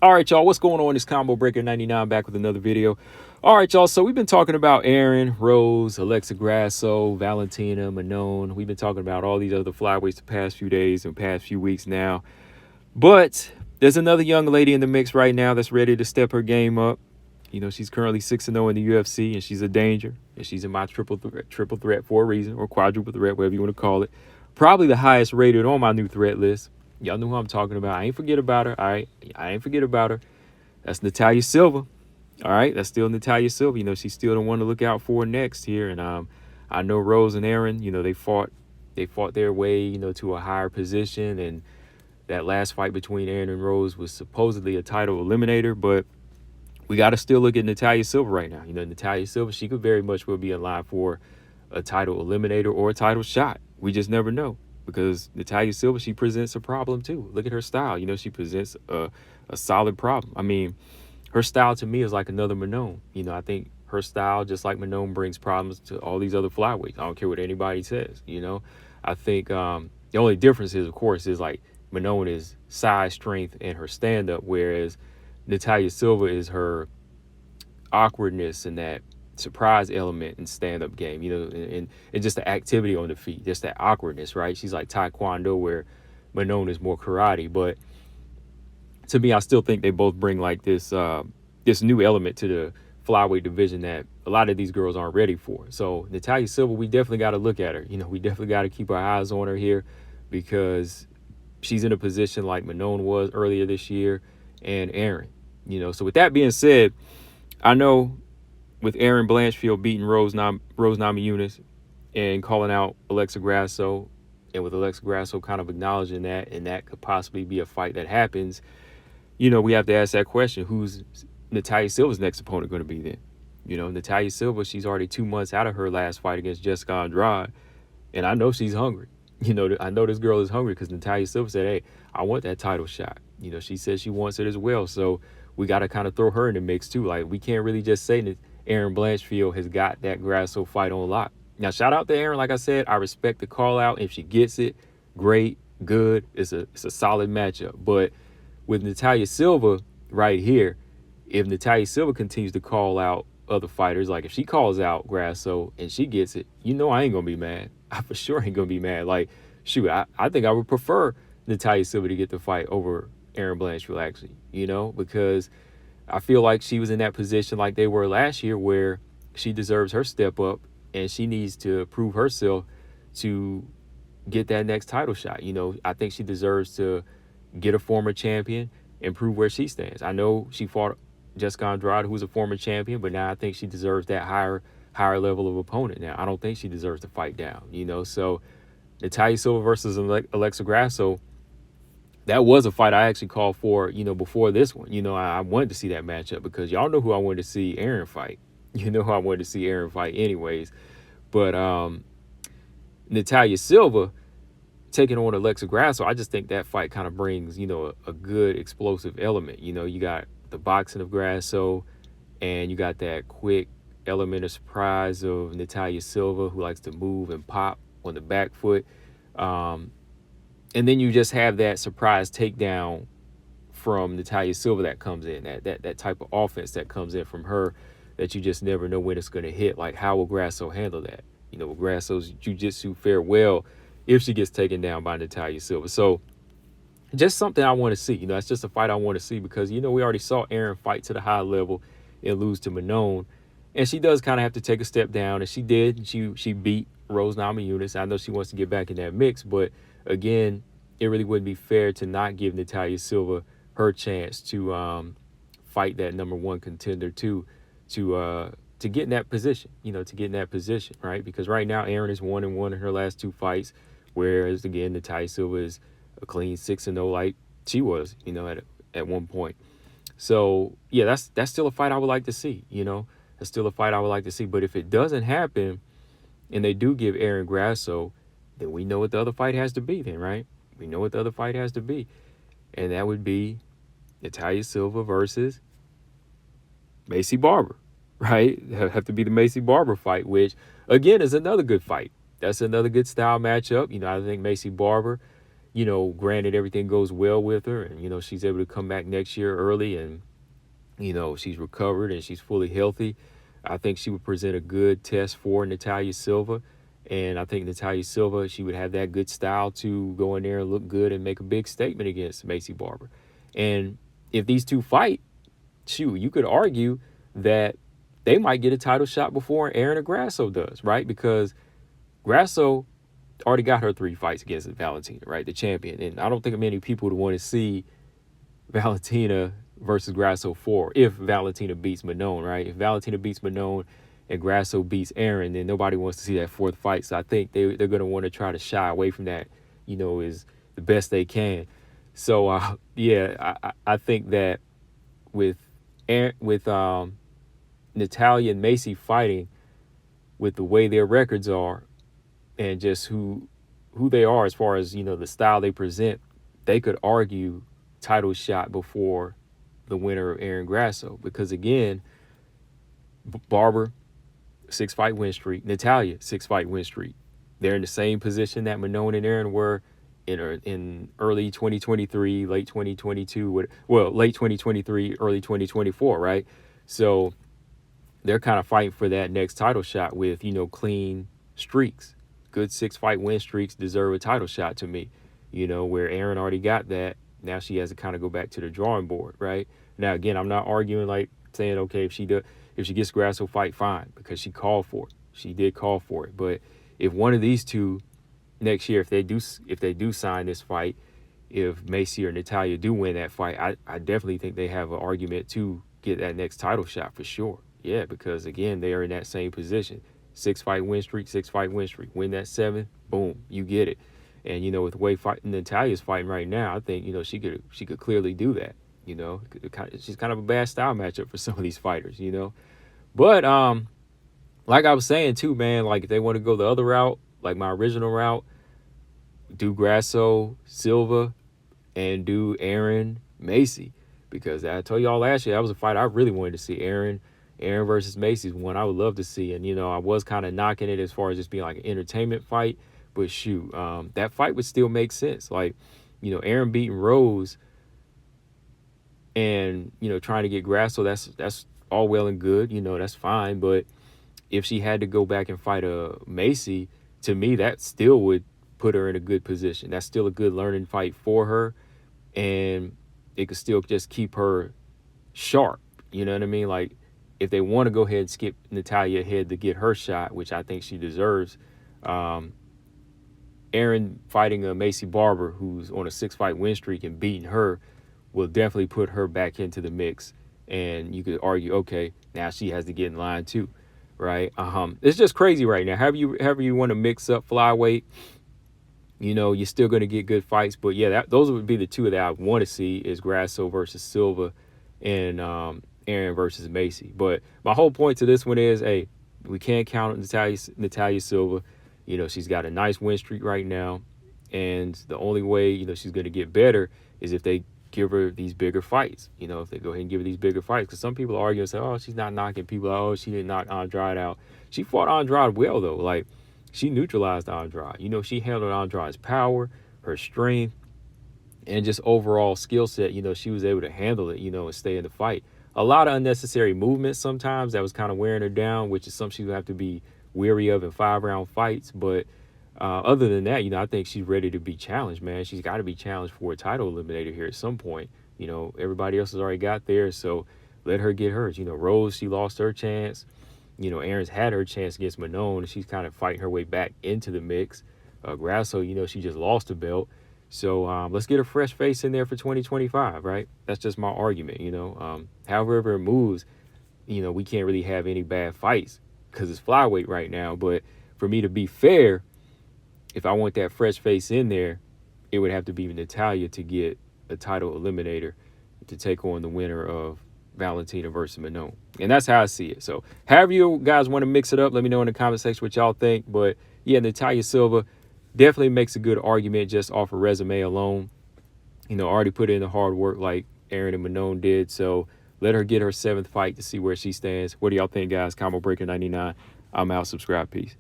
All right, y'all, what's going on? It's Combo Breaker 99 back with another video. All right, y'all, so we've been talking about Aaron, Rose, Alexa Grasso, Valentina, Manon. We've been talking about all these other flyweights the past few days and past few weeks now. But there's another young lady in the mix right now that's ready to step her game up. You know, she's currently 6-0 in the UFC, and she's a danger. And she's in my triple threat for a reason, or quadruple threat, whatever you want to call it. Probably the highest rated on my new threat list. Y'all know who I'm talking about. I ain't forget about her. All right, I ain't forget about her. That's Natalia Silva. All right, that's still Natalia Silva. You know, she's still the one to look out for next here. And I know Rose and Aaron. You know, they fought their way, you know, to a higher position. And that last fight between Aaron and Rose was supposedly a title eliminator, but we got to still look at Natalia Silva right now. You know, Natalia Silva, she could very much well be in line for a title eliminator or a title shot. We just never know because Natalia Silva, she presents a problem too. Look at her style. You know, she presents a solid problem. I mean, her style to me is like another Manon. You know, I think her style, just like Manon, brings problems to all these other flyweights. I don't care what anybody says. You know, I think the only difference is, of course, is like Manon is size, strength, and her stand up, whereas Natalia Silva is her awkwardness and that surprise element in stand-up game, you know, and just the activity on the feet, just that awkwardness, right? She's like Taekwondo where Manon is more karate. But to me, I still think they both bring like this new element to the flyweight division that a lot of these girls aren't ready for. So Natalia Silva, we definitely got to look at her. You know, we definitely got to keep our eyes on her here because she's in a position like Manon was earlier this year and Aaron. You know, so with that being said, I know with Aaron Blanchfield beating Rose Namajunas and calling out Alexa Grasso, and with Alexa Grasso kind of acknowledging that, and that could possibly be a fight that happens, you know, we have to ask that question: who's Natalia Silva's next opponent going to be then? You know, Natalia Silva, she's already 2 months out of her last fight against Jessica Andrade, and I know she's hungry. You know, I know this girl is hungry because Natalia Silva said, "Hey, I want that title shot." You know, she says she wants it as well. So we got to kind of throw her in the mix too. Like, we can't really just say that Aaron Blanchfield has got that Grasso fight on lock. Now, shout out to Aaron. Like I said, I respect the call out. If she gets it, great, good. It's a solid matchup. But with Natalia Silva right here, if Natalia Silva continues to call out other fighters, like if she calls out Grasso and she gets it, you know I ain't gonna be mad. I for sure ain't gonna be mad. Like, shoot, I think I would prefer Natalia Silva to get the fight over Aaron Blanchfield, actually, you know, because I feel like she was in that position like they were last year where she deserves her step up and she needs to prove herself to get that next title shot. You know, I think she deserves to get a former champion and prove where she stands. I know she fought Jessica Andrade, who's a former champion, but now I think she deserves that higher level of opponent. Now, I don't think she deserves to fight down, you know. So Natalia Silva versus Alexa Grasso, that was a fight I actually called for, you know, before this one. You know, I wanted to see that matchup because y'all know who I wanted to see Aaron fight. You know who I wanted to see Aaron fight anyways. But Natalia Silva taking on Alexa Grasso, I just think that fight kind of brings, you know, a good explosive element. You know, you got the boxing of Grasso and you got that quick element of surprise of Natalia Silva, who likes to move and pop on the back foot. And then you just have that surprise takedown from Natalia Silva that comes in, that type of offense that comes in from her that you just never know when it's going to hit. Like, how will Grasso handle that? You know, will Grasso's jiu-jitsu fare well if she gets taken down by Natalia Silva? So just something I want to see. You know, that's just a fight I want to see because, you know, we already saw Aaron fight to the high level and lose to Manon. And she does kind of have to take a step down, and she did. She beat Rose Namajunas. I know she wants to get back in that mix, but again, it really wouldn't be fair to not give Natalia Silva her chance to fight that number one contender to get in that position. You know, to get in that position, right? Because right now Aaron is 1-1 in her last two fights, whereas again Natalia Silva is a clean 6-0 like she was, you know, at one point. So yeah, that's still a fight I would like to see. You know, that's still a fight I would like to see. But if it doesn't happen, and they do give Aaron Grasso, then we know what the other fight has to be. Then, right? We know what the other fight has to be, and that would be Natalia Silva versus Macy Barber, right? Have to be the Macy Barber fight, which again is another good fight. That's another good style matchup. You know, I think Macy Barber granted everything goes well with her and, she's able to come back next year early and, she's recovered and she's fully healthy, I think she would present a good test for Natalia Silva. And I think Natalia Silva, she would have that good style to go in there and look good and make a big statement against Maycee Barber. And if these two fight, shoot, you could argue that they might get a title shot before Aaron or Grasso does, right? Because Grasso already got her 3 fights against Valentina, right? The champion. And I don't think many people would want to see Valentina versus Grasso 4 if Valentina beats Manon, right? If Valentina beats Manon and Grasso beats Aaron, then nobody wants to see that 4th fight. So I think they're going to want to try to shy away from that, is the best they can. So, I think that with Natalia and Maycee fighting, with the way their records are and just who they are as far as, the style they present, they could argue title shot before the winner of Aaron Grasso. Because, again, Barber, 6-fight win streak. Natalia, 6-fight win streak. They're in the same position that Manon and Aaron were in early 2023, late 2022, late 2023, early 2024, right? So they're kind of fighting for that next title shot with, clean streaks. Good 6-fight win streaks deserve a title shot to me, where Aaron already got that. Now she has to kind of go back to the drawing board, right? Now, again, I'm not arguing like saying, okay, if she gets Grasso fight, fine, because she called for it. She did call for it. But if one of these two next year, if they do sign this fight, if Maycee or Natalia do win that fight, I definitely think they have an argument to get that next title shot for sure. Yeah, because, again, they are in that same position. 6-fight win streak, 6-fight win streak. Win that 7th, boom, you get it. And, with the way Natalia's fighting right now, I think, she could clearly do that. She's kind of a bad style matchup for some of these fighters, But like I was saying too, man, like if they want to go the other route, like my original route, do Grasso, Silva, and do Aaron, Maycee. Because I told y'all last year, that was a fight I really wanted to see. Aaron versus Maycee is one I would love to see. And, I was kind of knocking it as far as just being like an entertainment fight. But shoot, that fight would still make sense. Like, Aaron beating Rose and, trying to get Grasso, that's all well and good. That's fine. But if she had to go back and fight a Maycee, to me, that still would put her in a good position. That's still a good learning fight for her. And it could still just keep her sharp. You know what I mean? Like, if they want to go ahead and skip Natalia ahead to get her shot, which I think she deserves, Aaron fighting a Maycee Barber, who's on a 6-fight win streak, and beating her will definitely put her back into the mix. And you could argue, okay, now she has to get in line too, right? It's just crazy right now. However you want to mix up flyweight, you're still going to get good fights. But yeah, those would be the two that I want to see, is Grasso versus Silva and Aaron versus Maycee. But my whole point to this one is, hey, we can't count on Natalia Silva. She's got a nice win streak right now. And the only way, she's going to get better is if they give her these bigger fights. If they go ahead and give her these bigger fights. Because some people argue and say, oh, she's not knocking people out. Oh, she didn't knock Andrade out. She fought Andrade well, though. Like, she neutralized Andrade. She handled Andrade's power, her strength, and just overall skill set. She was able to handle it, and stay in the fight. A lot of unnecessary movement sometimes that was kind of wearing her down, which is something she would have to be weary of in 5-round fights. But other than that, I think she's ready to be challenged, man. She's got to be challenged for a title eliminator here at some point. Everybody else has already got there, so let her get hers. Rose, she lost her chance. Aaron's had her chance against Manon, and she's kind of fighting her way back into the mix. Grasso, she just lost the belt. So let's get a fresh face in there for 2025, right? That's just my argument, However it moves, we can't really have any bad fights because it's flyweight right now. But for me to be fair, if I want that fresh face in there, it would have to be Natalia to get a title eliminator to take on the winner of Valentina versus Manon. And that's how I see it. So however you guys want to mix it up, let me know in the comment section what y'all think. But yeah, Natalia Silva definitely makes a good argument just off a resume alone. Already put in the hard work like Aaron and Manon did. So let her get her 7th fight to see where she stands. What do y'all think, guys? Combo Breaker 99. I'm out. Subscribe. Peace.